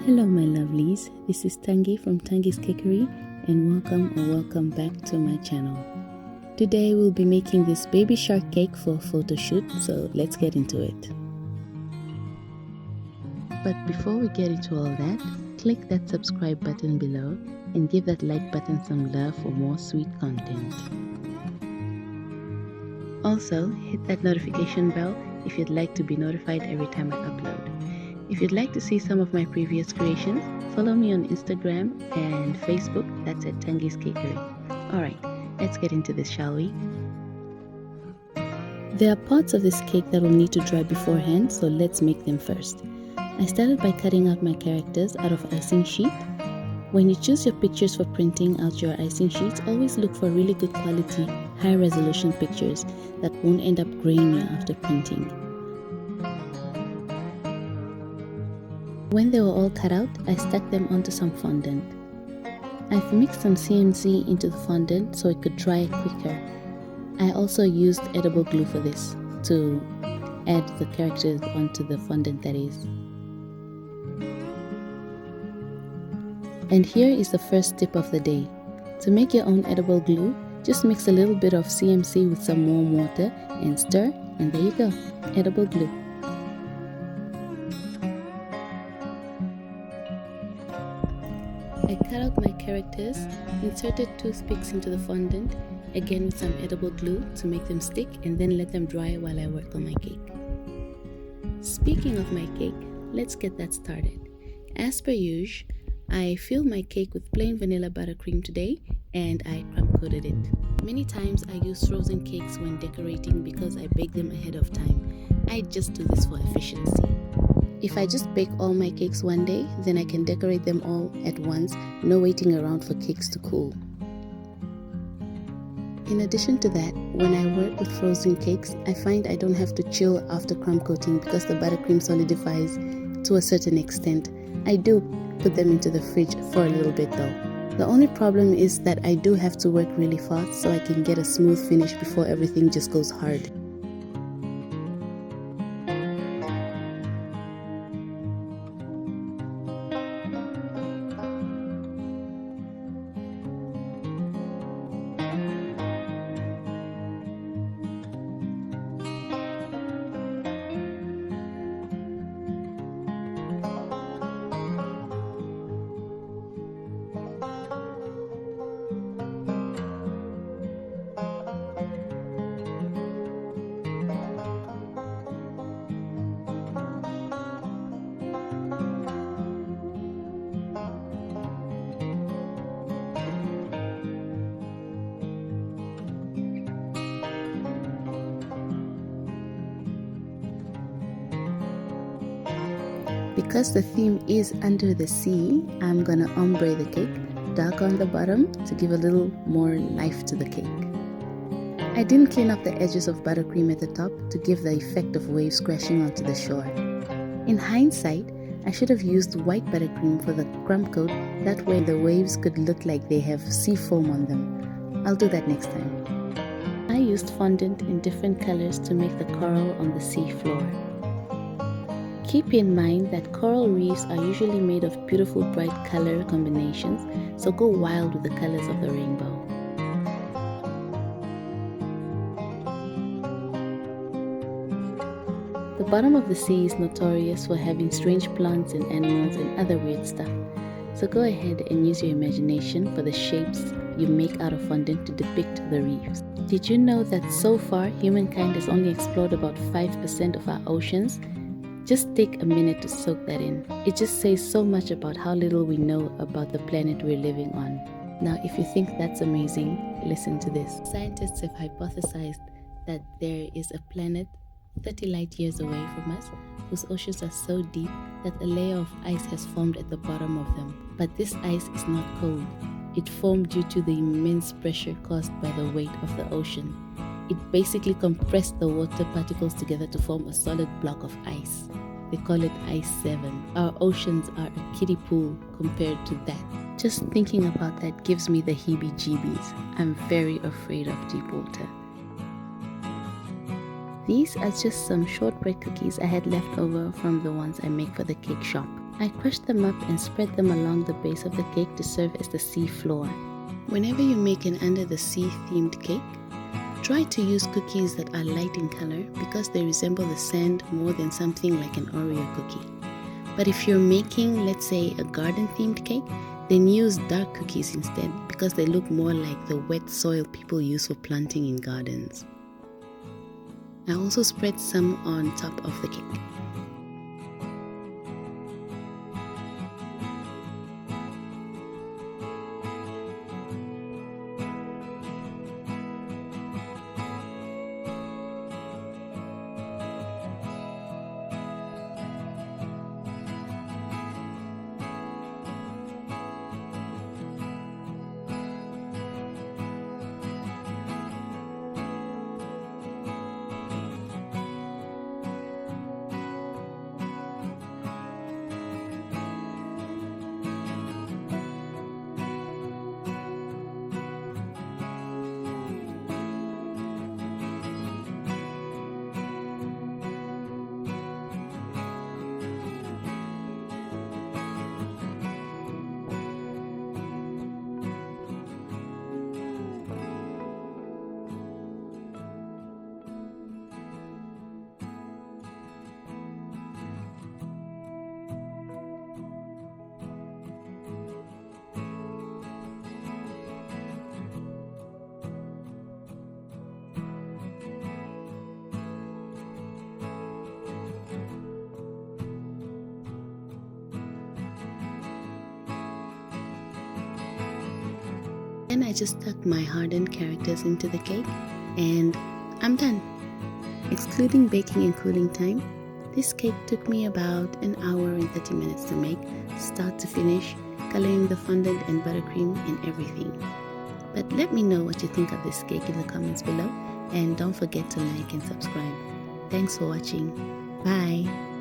Hello my lovelies, this is Tangi from Tangi's Cakery and welcome back to my channel. Today we'll be making this baby shark cake for a photo shoot, so let's get into it. But before we get into all that, click that subscribe button below and give that like button some love for more sweet content. Also, hit that notification bell if you'd like to be notified every time I upload. If you'd like to see some of my previous creations, follow me on Instagram and Facebook, that's at Tangi's Cakery. Alright, let's get into this, shall we? There are parts of this cake that will need to dry beforehand, so let's make them first. I started by cutting out my characters out of icing sheet. When you choose your pictures for printing out your icing sheets, always look for really good quality, high resolution pictures that won't end up grainy after printing. When they were all cut out, I stuck them onto some fondant. I've mixed some CMC into the fondant so it could dry quicker. I also used edible glue for this, to add the characters onto the fondant, that is. And here is the first tip of the day. To make your own edible glue, just mix a little bit of CMC with some warm water and stir, and there you go, edible glue. I cut out my characters, inserted toothpicks into the fondant, again with some edible glue to make them stick, and then let them dry while I work on my cake. Speaking of my cake, let's get that started. As per usual, I filled my cake with plain vanilla buttercream today, and I crumb coated it. Many times I use frozen cakes when decorating because I bake them ahead of time. I just do this for efficiency. If I just bake all my cakes one day, then I can decorate them all at once, no waiting around for cakes to cool. In addition to that, when I work with frozen cakes, I find I don't have to chill after crumb coating because the buttercream solidifies to a certain extent. I do put them into the fridge for a little bit though. The only problem is that I do have to work really fast so I can get a smooth finish before everything just goes hard. Because the theme is under the sea, I'm gonna ombre the cake, dark on the bottom to give a little more life to the cake. I didn't clean up the edges of buttercream at the top to give the effect of waves crashing onto the shore. In hindsight, I should have used white buttercream for the crumb coat, that way the waves could look like they have sea foam on them. I'll do that next time. I used fondant in different colors to make the coral on the sea floor. Keep in mind that coral reefs are usually made of beautiful bright color combinations, so go wild with the colors of the rainbow. The bottom of the sea is notorious for having strange plants and animals and other weird stuff, so go ahead and use your imagination for the shapes you make out of fondant to depict the reefs. Did you know that so far humankind has only explored about 5% of our oceans? Just take a minute to soak that in. It just says so much about how little we know about the planet we're living on. Now, if you think that's amazing, listen to this. Scientists have hypothesized that there is a planet 30 light years away from us whose oceans are so deep that a layer of ice has formed at the bottom of them. But this ice is not cold. It formed due to the immense pressure caused by the weight of the ocean. It basically compressed the water particles together to form a solid block of ice. They call it Ice 7. Our oceans are a kiddie pool compared to that. Just thinking about that gives me the heebie-jeebies. I'm very afraid of deep water. These are just some shortbread cookies I had left over from the ones I make for the cake shop. I crushed them up and spread them along the base of the cake to serve as the sea floor. Whenever you make an under the sea themed cake, try to use cookies that are light in color because they resemble the sand more than something like an Oreo cookie. But if you're making, let's say, a garden themed cake, then use dark cookies instead because they look more like the wet soil people use for planting in gardens. I also spread some on top of the cake. Then I just stuck my hardened characters into the cake and I'm done. Excluding baking and cooling time, this cake took me about an hour and 30 minutes to make, start to finish, coloring the fondant and buttercream and everything. But let me know what you think of this cake in the comments below and don't forget to like and subscribe. Thanks for watching. Bye!